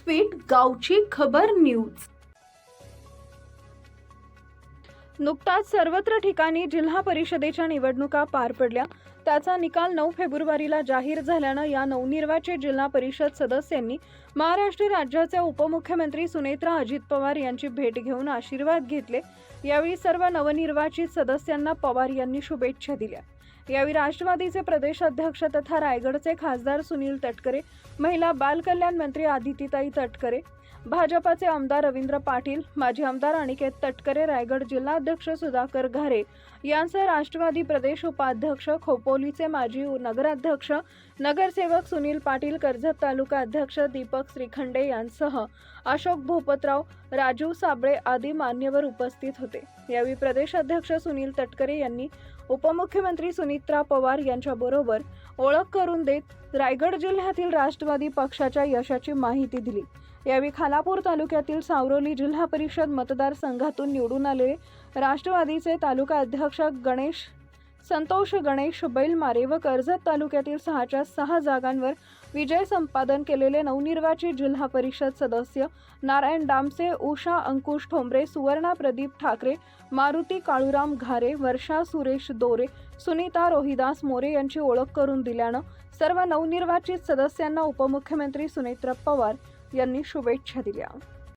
व्यासपीठ गावची खबर न्यूज। नुकताच सर्वत्र ठिकाणी जिल्हा परिषदेच्या निवडणुका पार पडल्या। त्याचा निकाल 9 फेब्रुवारीला जाहीर झाल्याने या नवनिर्वाचित जिल्हा परिषद सदस्यांनी महाराष्ट्र राज्याचे उपमुख्यमंत्री सुनेत्रा अजित पवार यांची भेट घेऊन आशीर्वाद घेतले। यावेळी सर्व नवनिर्वाचित सदस्यांना पवार यांनी शुभेच्छा दिल्या। यावेळी राष्ट्रवादीचे प्रदेश अध्यक्ष तथा रायगडचे खासदार सुनील तटकरे, महिला बाल कल्याण मंत्री आदितीताई तटकरे, भाजपाचे आमदार रवींद्र पाटील, माजी आमदार अनिकेत तटकरे, रायगड जिल्हाध्यक्ष सुधाकर घारे यांसह राष्ट्रवादी प्रदेश उपाध्यक्ष, खोपोलीचे माजी नगराध्यक्ष, नगरसेवक सुनील पाटील, कर्जत तालुका अध्यक्ष दीपक श्रीखंडे यांसह अशोक भोपतराव, राजू साबळे आदी मान्यवर उपस्थित होते। यावेळी प्रदेश अध्यक्ष सुनील तटकरे यांनी उपमुख्यमंत्री सुनेत्रा पवार यांच्याबरोबर ओळख करून देत रायगड जिल्ह्यातील राष्ट्रवादी पक्षाच्या यशाची माहिती दिली। यावेळी खालापूर तालुक्यातील सावरोली जिल्हा परिषद मतदारसंघातून निवडून आलेले राष्ट्रवादीचे तालुका अध्यक्ष संतोष गणेश बैलमारे व कर्जत तालुक्यातील 6च्या 6 जागांवर विजय संपादन केलेले नवनिर्वाचित जिल्हा परिषद सदस्य नारायण डामसे, उषा अंकुश ठोंबरे, सुवर्णा प्रदीप ठाकरे, मारुती काळूराम घारे, वर्षा सुरेश दोरे, सुनीता रोहिदास मोरे यांची ओळख करून दिल्यानं सर्व नवनिर्वाचित सदस्यांना उपमुख्यमंत्री सुनेत्रा पवार यांनी शुभेच्छा दिल्या।